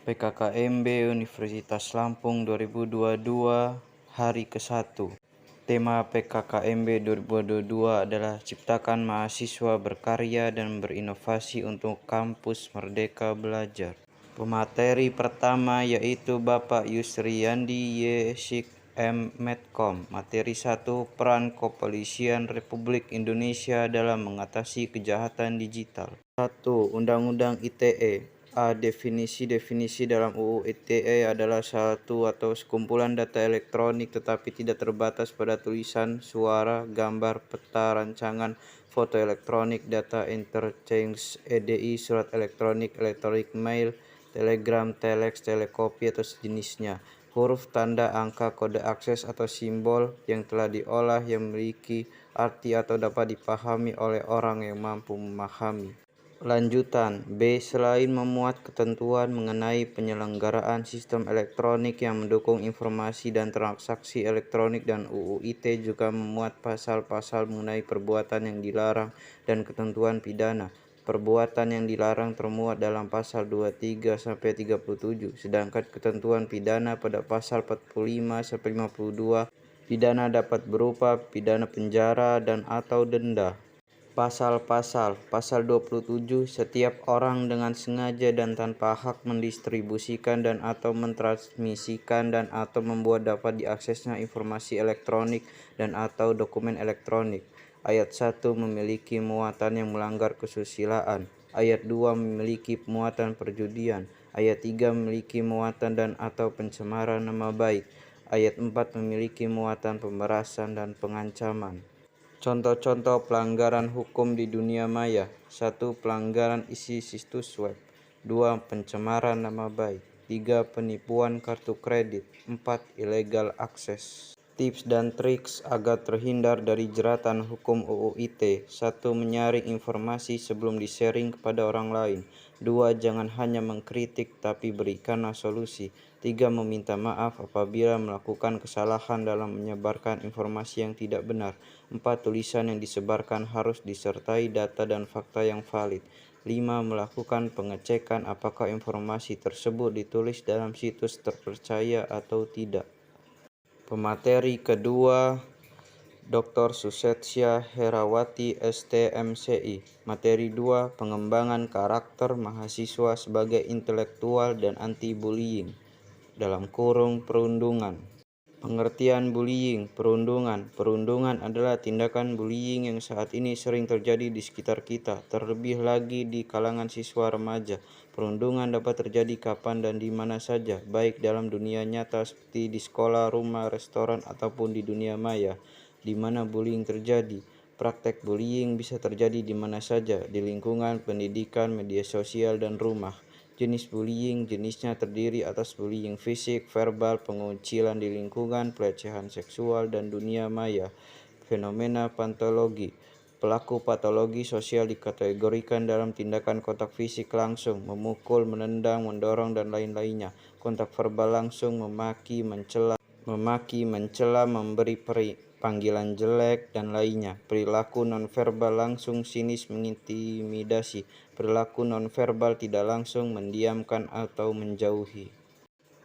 PKKMB Universitas Lampung 2022 hari ke-1. Tema PKKMB 2022 adalah ciptakan mahasiswa berkarya dan berinovasi untuk kampus Merdeka Belajar. Pemateri pertama yaitu Bapak Yusriyandi Yesik M. Medcom. Materi 1, peran Kepolisian Republik Indonesia dalam mengatasi kejahatan digital. 1. Undang-Undang ITE. A. Definisi dalam UU ITE adalah satu atau sekumpulan data elektronik tetapi tidak terbatas pada tulisan, suara, gambar, peta, rancangan, foto elektronik, data interchange, EDI, surat elektronik, electronic mail, telegram, telex, telekopi atau sejenisnya, huruf, tanda, angka, kode akses atau simbol yang telah diolah yang memiliki arti atau dapat dipahami oleh orang yang mampu memahami. Lanjutan B. Selain memuat ketentuan mengenai penyelenggaraan sistem elektronik yang mendukung informasi dan transaksi elektronik, dan UU ITE juga memuat pasal-pasal mengenai perbuatan yang dilarang dan ketentuan pidana. Perbuatan yang dilarang termuat dalam pasal 23-37, sedangkan ketentuan pidana pada pasal 45-52. Pidana dapat berupa pidana penjara dan atau denda. Pasal 27. Setiap orang dengan sengaja dan tanpa hak mendistribusikan dan atau mentransmisikan dan atau membuat dapat diaksesnya informasi elektronik dan atau dokumen elektronik. Ayat 1 memiliki muatan yang melanggar kesusilaan. Ayat 2 memiliki muatan perjudian. Ayat 3 memiliki muatan dan atau pencemaran nama baik. Ayat 4 memiliki muatan pemerasan dan pengancaman. Contoh-contoh pelanggaran hukum di dunia maya. 1. Pelanggaran isi situs web. 2. Pencemaran nama baik. 3. Penipuan kartu kredit. 4. Illegal access. Tips dan triks agar terhindar dari jeratan hukum UU ITE. 1. Menyaring informasi sebelum di-sharing kepada orang lain. 2. Jangan hanya mengkritik tapi berikanlah solusi. 3. Meminta maaf apabila melakukan kesalahan dalam menyebarkan informasi yang tidak benar. 4. Tulisan yang disebarkan harus disertai data dan fakta yang valid. 5. Melakukan pengecekan apakah informasi tersebut ditulis dalam situs terpercaya atau tidak. Pemateri kedua, Dr. Susetsia Herawati STMCI. Materi 2, pengembangan karakter mahasiswa sebagai intelektual dan anti-bullying (perundungan). Pengertian bullying, perundungan. Perundungan adalah tindakan bullying yang saat ini sering terjadi di sekitar kita, terlebih lagi di kalangan siswa remaja. Perundungan dapat terjadi kapan dan di mana saja, baik dalam dunia nyata seperti di sekolah, rumah, restoran, ataupun di dunia maya, di mana bullying terjadi. Praktek bullying bisa terjadi di mana saja, di lingkungan pendidikan, media sosial, dan rumah. Jenis bullying, jenisnya terdiri atas bullying fisik, verbal, pengucilan di lingkungan, pelecehan seksual, dan dunia maya. Fenomena patologi. Pelaku patologi sosial dikategorikan dalam tindakan kontak fisik langsung, memukul, menendang, mendorong, dan lain-lainnya. Kontak verbal langsung, memaki, mencela, memberi panggilan jelek, dan lainnya. Perilaku nonverbal langsung, sinis, mengintimidasi. Perilaku nonverbal tidak langsung, mendiamkan atau menjauhi.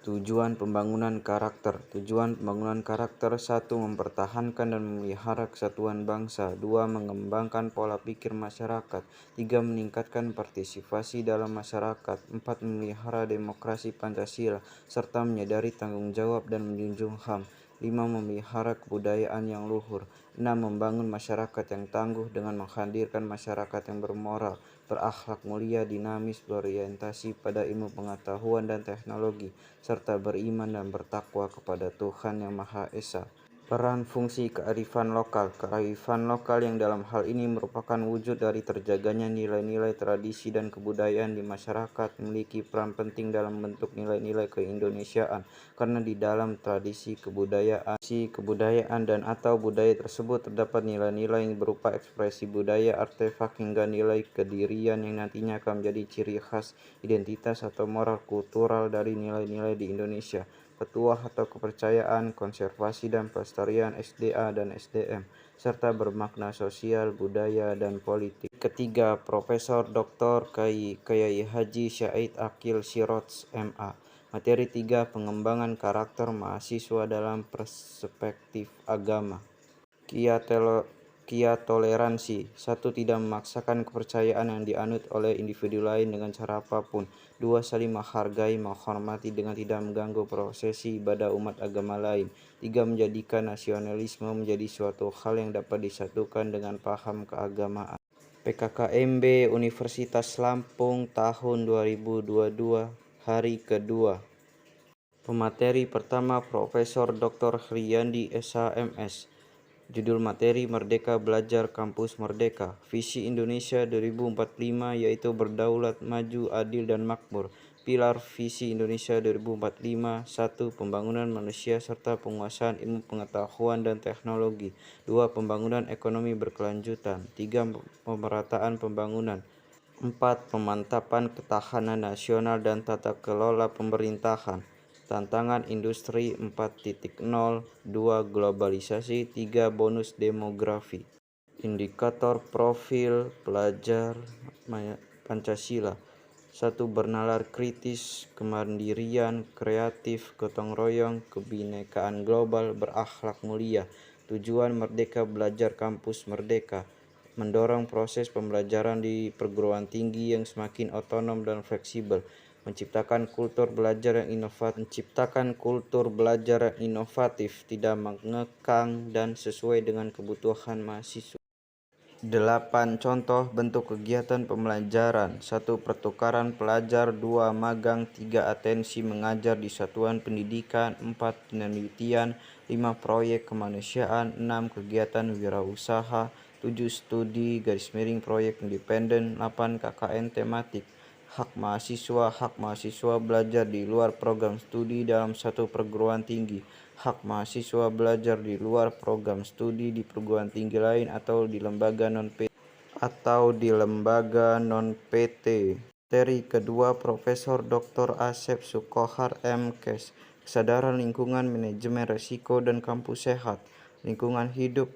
Tujuan pembangunan karakter. Tujuan pembangunan karakter: 1. Mempertahankan dan memelihara kesatuan bangsa. 2. Mengembangkan pola pikir masyarakat. 3. Meningkatkan partisipasi dalam masyarakat. 4. Memelihara demokrasi Pancasila, serta menyadari tanggung jawab dan menjunjung HAM. 5. Memelihara kebudayaan yang luhur. 6. Membangun masyarakat yang tangguh dengan menghadirkan masyarakat yang bermoral, berakhlak mulia, dinamis, berorientasi pada ilmu pengetahuan dan teknologi, serta beriman dan bertakwa kepada Tuhan Yang Maha Esa. Peran fungsi kearifan lokal. Kearifan lokal yang dalam hal ini merupakan wujud dari terjaganya nilai-nilai tradisi dan kebudayaan di masyarakat, memiliki peran penting dalam membentuk nilai-nilai keindonesiaan, karena di dalam tradisi kebudayaan dan atau budaya tersebut terdapat nilai-nilai yang berupa ekspresi budaya, artefak, hingga nilai kedirian yang nantinya akan menjadi ciri khas, identitas, atau moral kultural dari nilai-nilai di Indonesia. Petuah atau kepercayaan, konservasi dan pelestarian SDA dan SDM, serta bermakna sosial, budaya, dan politik. ketiga Profesor Dr. Kyai Haji Said Aqil Shiroj MA. Materi 3 pengembangan karakter mahasiswa dalam perspektif agama. Kia toleransi. 1. Tidak memaksakan kepercayaan yang dianut oleh individu lain dengan cara apapun. 2. Saling menghargai, menghormati dengan tidak mengganggu prosesi ibadah umat agama lain. 3. Menjadikan nasionalisme menjadi suatu hal yang dapat disatukan dengan paham keagamaan. PKKMB Universitas Lampung tahun 2022, hari kedua. Pemateri pertama Profesor Dr. Hriyandi SH.MS. Judul materi Merdeka Belajar Kampus Merdeka. Visi Indonesia 2045 yaitu berdaulat, maju, adil, dan makmur. Pilar Visi Indonesia 2045: 1. Pembangunan manusia serta penguasaan ilmu pengetahuan dan teknologi. 2. Pembangunan ekonomi berkelanjutan. 3. Pemerataan pembangunan. 4. Pemantapan ketahanan nasional dan tata kelola pemerintahan. Tantangan industri 4.0, 2. Globalisasi, 3. Bonus demografi. Indikator profil pelajar Pancasila. 1. Bernalar kritis, kemandirian, kreatif, gotong royong, kebinekaan global, berakhlak mulia. Tujuan Merdeka Belajar Kampus Merdeka: mendorong proses pembelajaran di perguruan tinggi yang semakin otonom dan fleksibel, menciptakan kultur belajar yang inovatif, tidak mengekang dan sesuai dengan kebutuhan mahasiswa. 8 contoh bentuk kegiatan pembelajaran. 1. Pertukaran pelajar. 2. Magang. 3. Atensi mengajar di satuan pendidikan. 4. Penelitian. 5. Proyek kemanusiaan. 6. Kegiatan wirausaha. 7. Studi proyek independen. 8. KKN tematik. Hak mahasiswa belajar di luar program studi dalam satu perguruan tinggi. Hak mahasiswa belajar di luar program studi di perguruan tinggi lain atau di lembaga non-PT. Materi kedua Profesor Dr. Asep Sukohar M.Kes. Kesadaran lingkungan, manajemen risiko, dan kampus sehat. Lingkungan hidup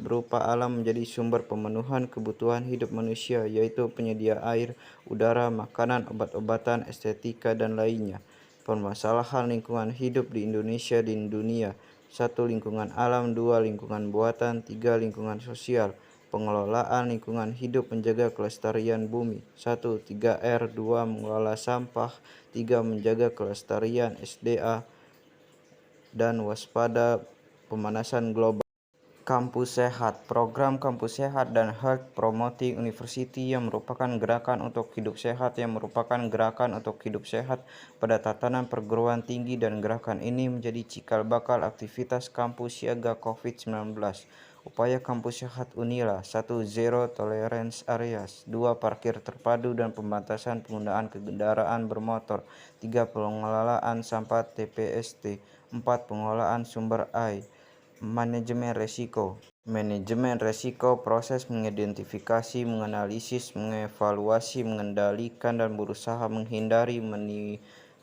berupa alam menjadi sumber pemenuhan kebutuhan hidup manusia, yaitu penyedia air, udara, makanan, obat-obatan, estetika, dan lainnya. Permasalahan lingkungan hidup di Indonesia dan dunia. 1. Lingkungan alam. 2. Lingkungan buatan. 3. Lingkungan sosial. Pengelolaan lingkungan hidup menjaga kelestarian bumi. 1. 3R. 2. Mengelola sampah. 3. Menjaga kelestarian SDA dan waspada pemanasan global. Kampus Sehat. Program Kampus Sehat dan Health Promoting University yang merupakan gerakan untuk hidup sehat pada tatanan perguruan tinggi, dan gerakan ini menjadi cikal bakal aktivitas kampus siaga COVID-19. Upaya Kampus Sehat Unila. 1. Zero Tolerance Areas. 2. Parkir terpadu dan pembatasan penggunaan kendaraan bermotor. 3. Pengelolaan sampah TPST. 4. Pengelolaan sumber air. Manajemen resiko. Proses mengidentifikasi, menganalisis, mengevaluasi, mengendalikan, dan berusaha menghindari,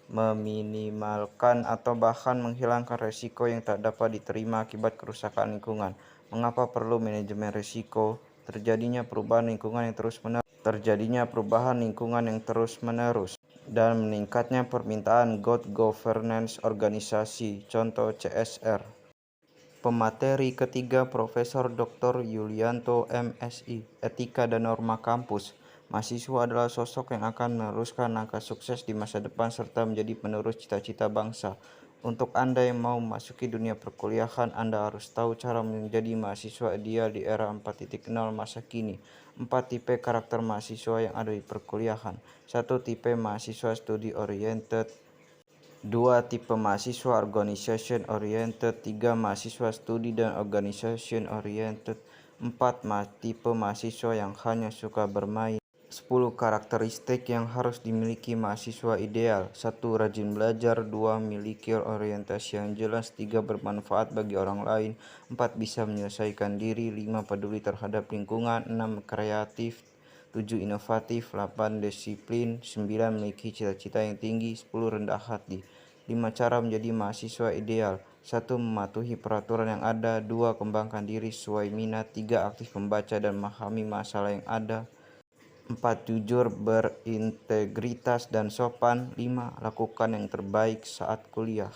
meminimalkan, atau bahkan menghilangkan resiko yang tak dapat diterima akibat kerusakan lingkungan. Mengapa perlu manajemen risiko? Terjadinya perubahan lingkungan yang terus-menerus dan meningkatnya permintaan good governance organisasi, contoh CSR. Pemateri ketiga Profesor Dr. Yulianto MSI. Etika dan Norma Kampus. Mahasiswa adalah sosok yang akan meneruskan langkah sukses di masa depan serta menjadi penerus cita-cita bangsa. Untuk Anda yang mau memasuki dunia perkuliahan, Anda harus tahu cara menjadi mahasiswa ideal di era 4.0 masa kini. 4 tipe karakter mahasiswa yang ada di perkuliahan. 1. Tipe mahasiswa study oriented. 2. Tipe mahasiswa organization oriented. 3. Mahasiswa studi dan organization oriented. 4. Tipe mahasiswa yang hanya suka bermain. 10 karakteristik yang harus dimiliki mahasiswa ideal. 1. Rajin belajar. 2. Memiliki orientasi yang jelas. 3. Bermanfaat bagi orang lain. 4. Bisa menyelesaikan diri. 5. Peduli terhadap lingkungan. 6. Kreatif. 7. Inovatif. 8. Disiplin. 9. Memiliki cita-cita yang tinggi. 10. Rendah hati. 5 cara menjadi mahasiswa ideal. 1. Mematuhi peraturan yang ada. 2. Kembangkan diri sesuai minat. 3. Aktif membaca dan memahami masalah yang ada. 4. Jujur, berintegritas, dan sopan. 5. Lakukan yang terbaik saat kuliah.